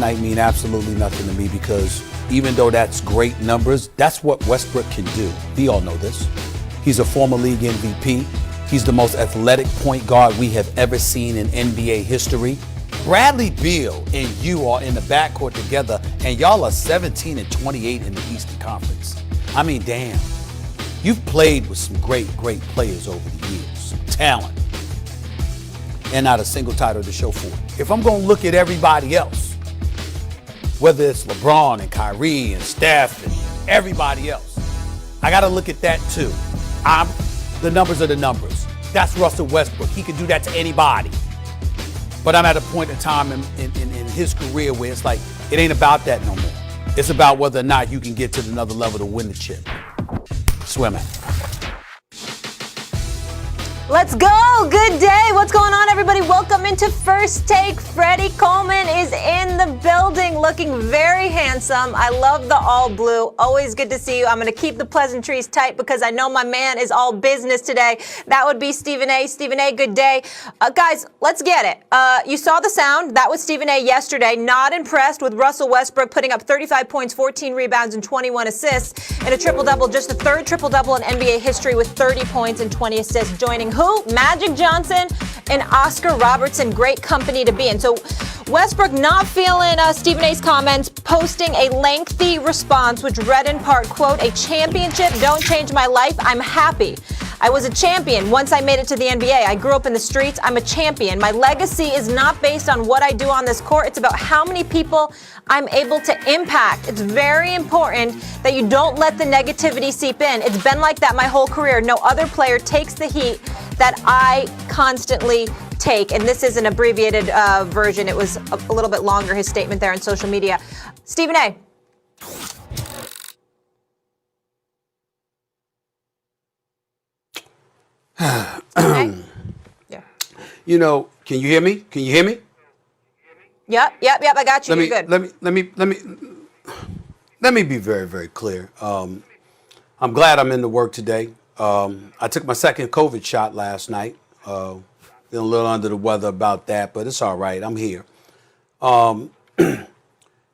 night mean absolutely nothing to me because even though that's great numbers, that's what Westbrook can do. We all know this. He's a former league MVP. He's the most athletic point guard we have ever seen in NBA history. Bradley Beal and you are in the backcourt together, and y'all are 17 and 28 in the Eastern Conference. I mean, damn. You've played with some great players over the years. Talent. And not a single title to show for it. If I'm going to look at everybody else, whether it's LeBron and Kyrie and Steph and everybody else, I got to look at that too. The numbers are the numbers. That's Russell Westbrook. He can do that to anybody. But I'm at a point in time in his career where it's like, it ain't about that no more. It's about whether or not you can get to another level to win the chip. Swimming. Let's go. Good day. What's going on, everybody? Welcome into First Take. Freddie Coleman is in the building looking very handsome. I love the all blue. Always good to see you. I'm going to keep the pleasantries tight because I know my man is all business today. That would be Stephen A. Stephen A., good day. Guys, let's get it. You saw the sound. That was Stephen A. yesterday. Not impressed with Russell Westbrook putting up 35 points, 14 rebounds, and 21 assists in a triple-double. Just the third triple-double in NBA history with 30 points and 20 assists, joining who? Magic Johnson and Oscar Robertson. Great company to be in. So Westbrook not feeling Stephen A's comments, posting a lengthy response, which read in part, quote, "A championship don't change my life. I'm happy. I was a champion once I made it to the NBA. I grew up in the streets. I'm a champion. My legacy is not based on what I do on this court. It's about how many people I'm able to impact. It's very important that you don't let the negativity seep in. It's been like that my whole career. No other player takes the heat that I constantly take." And this is an abbreviated version. It was a little bit longer, his statement there on social media. Stephen A. Yeah. You know, can you hear me? Can you hear me? Yep. I got you. You're good. Let me be very clear. I'm glad I'm into work today. I took my second COVID shot last night. Feeling a little under the weather about that, but it's all right. I'm here. It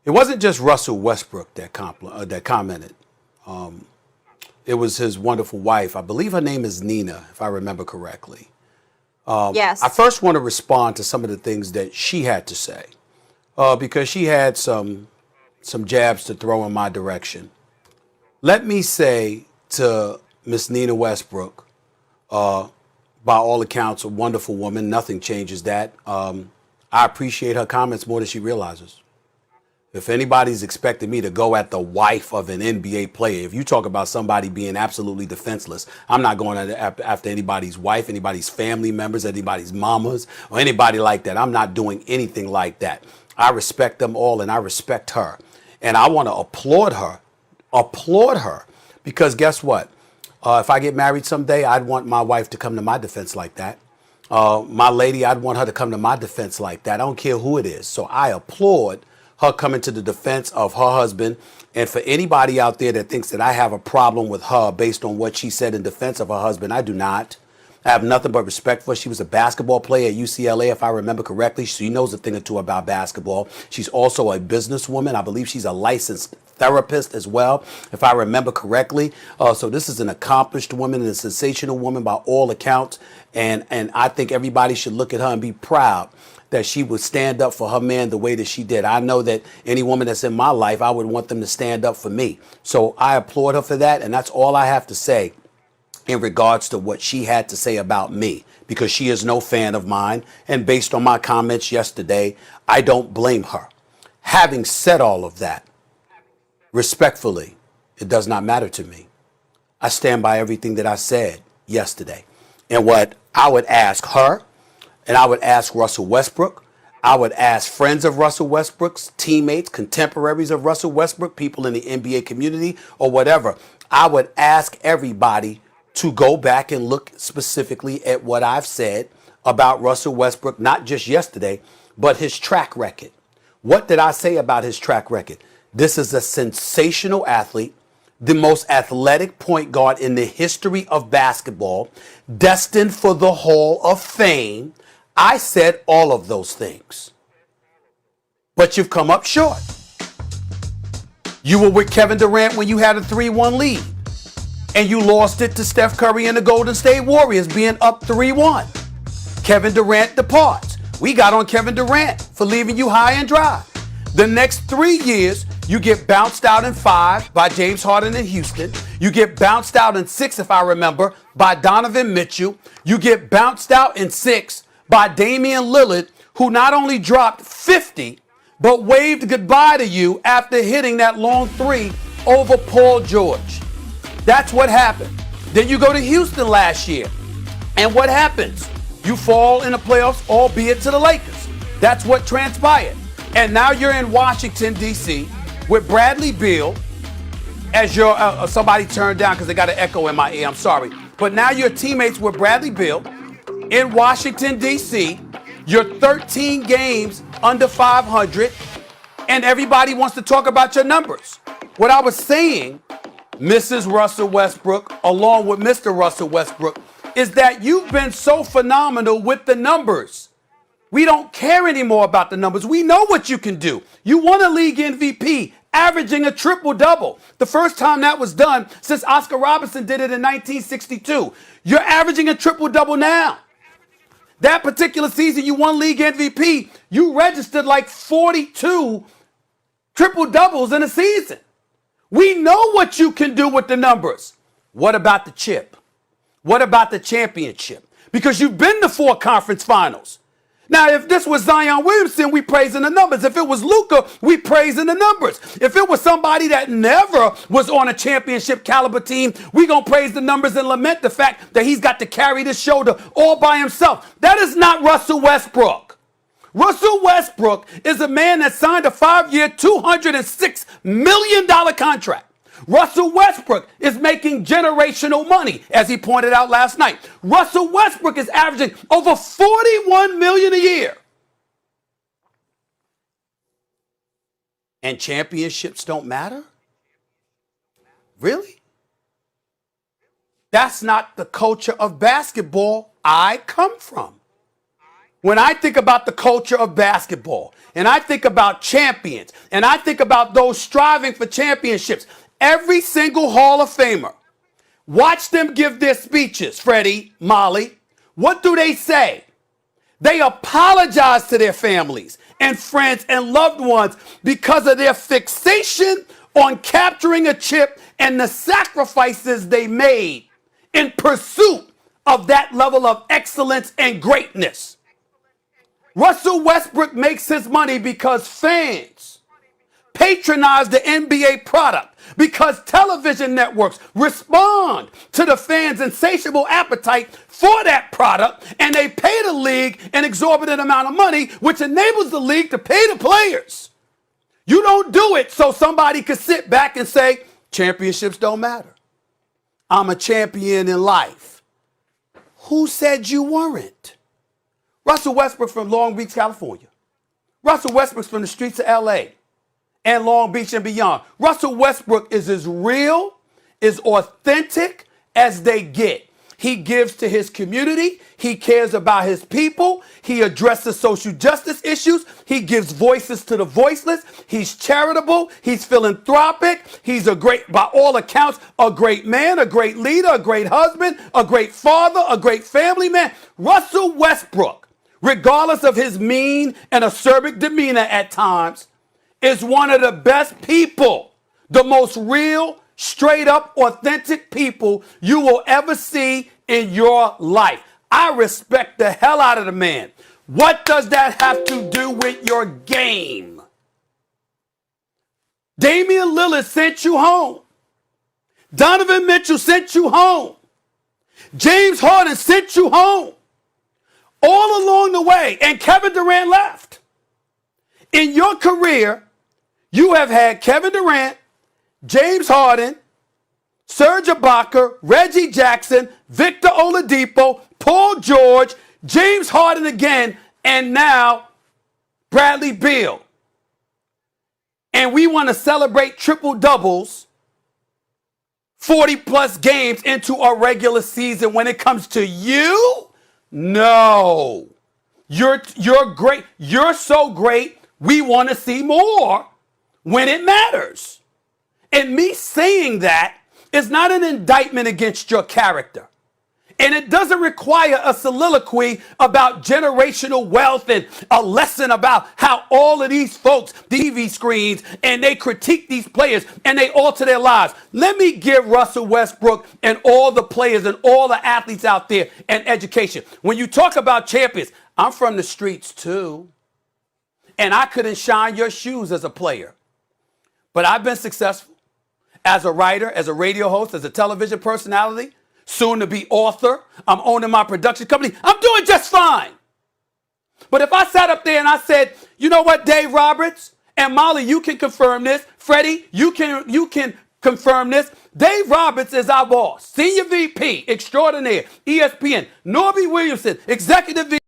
wasn't just Russell Westbrook that commented. It was his wonderful wife. I believe her name is Nina, if I remember correctly. Yes. I first want to respond to some of the things that she had to say because she had some jabs to throw in my direction. Let me say to Miss Nina Westbrook, by all accounts, a wonderful woman. Nothing changes that. I appreciate her comments more than she realizes. If anybody's expecting me to go at the wife of an NBA player, if you talk about somebody being absolutely defenseless, I'm not going after anybody's wife, anybody's family members, anybody's mamas, or anybody like that. I'm not doing anything like that. I respect them all and I respect her. And I want to applaud her, because guess what? If I get married someday, I'd want my wife to come to my defense like that. My lady, I'd want her to come to my defense like that. I don't care who it is. So I applaud her coming to the defense of her husband. And for anybody out there that thinks that I have a problem with her based on what she said in defense of her husband, I do not. I have nothing but respect for her. She was a basketball player at UCLA, if I remember correctly. She knows a thing or two about basketball. She's also a businesswoman. I believe she's a licensed therapist as well, if I remember correctly. So this is an accomplished woman and a sensational woman by all accounts. And I think everybody should look at her and be proud that she would stand up for her man the way that she did. I know that any woman that's in my life, I would want them to stand up for me. So I applaud her for that. And that's all I have to say in regards to what she had to say about me, because she is no fan of mine. And based on my comments yesterday, I don't blame her. Having said all of that, respectfully, it does not matter to me. I stand by everything that I said yesterday. And what I would ask her, and I would ask Russell Westbrook, I would ask friends of Russell Westbrook's, teammates, contemporaries of Russell Westbrook, people in the NBA community or whatever, I would ask everybody to go back and look specifically at what I've said about Russell Westbrook, not just yesterday, but his track record. What did I say about his track record? This is a sensational athlete, the most athletic point guard in the history of basketball, destined for the Hall of Fame. I said all of those things. but you've come up short. You were with Kevin Durant when you had a 3-1 lead, and you lost it to Steph Curry and the Golden State Warriors being up 3-1. Kevin Durant departs. We got on Kevin Durant for leaving you high and dry. The next 3 years, you get bounced out in 5 by James Harden in Houston. You get bounced out in 6, if I remember, by Donovan Mitchell. You get bounced out in 6 by Damian Lillard, who not only dropped 50, but waved goodbye to you after hitting that long 3 over Paul George. That's what happened. Then you go to Houston last year, and what happens? You fall in the playoffs, albeit to the Lakers. That's what transpired. And now you're in Washington, D.C., with Bradley Beal as your, somebody turned down because they got an echo in my ear, I'm sorry. But now you're teammates with Bradley Beal in Washington, D.C. You're 13 games under 500, and everybody wants to talk about your numbers. What I was saying, Mrs. Russell Westbrook, along with Mr. Russell Westbrook, is that you've been so phenomenal with the numbers. We don't care anymore about the numbers. We know what you can do. You won a league MVP, averaging a triple-double. The first time that was done since Oscar Robertson did it in 1962. You're averaging a triple-double now. That particular season you won league MVP, you registered like 42 triple-doubles in a season. We know what you can do with the numbers. What about the chip? What about the championship? Because you've been to 4 conference finals. Now, if this was Zion Williamson, we praising the numbers. If it was Luka, we praising the numbers. If it was somebody that never was on a championship caliber team, we gonna praise the numbers and lament the fact that he's got to carry this shoulder all by himself. That is not Russell Westbrook. Russell Westbrook is a man that signed a 5-year, $206 million contract. Russell Westbrook is making generational money, as he pointed out last night. Russell Westbrook is averaging over $41 million a year. And championships don't matter? Really? That's not the culture of basketball I come from. When I think about the culture of basketball, and I think about champions, and I think about those striving for championships, every single Hall of Famer, watch them give their speeches, Freddie, Molly. What do they say? They apologize to their families and friends and loved ones because of their fixation on capturing a chip and the sacrifices they made in pursuit of that level of excellence and greatness. Russell Westbrook makes his money because fans patronize the NBA product, because television networks respond to the fans' insatiable appetite for that product, and they pay the league an exorbitant amount of money, which enables the league to pay the players. You don't do it so somebody could sit back and say, championships don't matter. I'm a champion in life. Who said you weren't? Russell Westbrook from Long Beach, California. Russell Westbrook's from the streets of L.A. and Long Beach and beyond. Russell Westbrook is as real, as authentic as they get. He gives to his community. He cares about his people. He addresses social justice issues. He gives voices to the voiceless. He's charitable. He's philanthropic. He's a great, by all accounts, a great man, a great leader, a great husband, a great father, a great family man. Russell Westbrook, regardless of his mean and acerbic demeanor at times, is one of the best people, the most real, straight up, authentic people you will ever see in your life. I respect the hell out of the man. What does that have to do with your game? Damian Lillard sent you home. Donovan Mitchell sent you home. James Harden sent you home. All along the way, and Kevin Durant left. In your career, you have had Kevin Durant, James Harden, Serge Ibaka, Reggie Jackson, Victor Oladipo, Paul George, James Harden again, and now Bradley Beal. And we want to celebrate triple doubles, 40-plus games into a regular season. When it comes to you, no. You're great. You're so great. we want to see more when it matters. And me saying that is not an indictment against your character. And it doesn't require a soliloquy about generational wealth and a lesson about how all of these folks, TV screens, and they critique these players and they alter their lives. Let me give Russell Westbrook and all the players and all the athletes out there an education. When you talk about champions, I'm from the streets too. And I couldn't shine your shoes as a player. But I've been successful as a writer, as a radio host, as a television personality, soon to be author. I'm owning my production company. I'm doing just fine. But if I sat up there and I said, you know what, Dave Roberts, and Molly, you can confirm this. Freddie, you can confirm this. Dave Roberts is our boss, senior VP extraordinaire, ESPN. Norby Williamson, executive VP.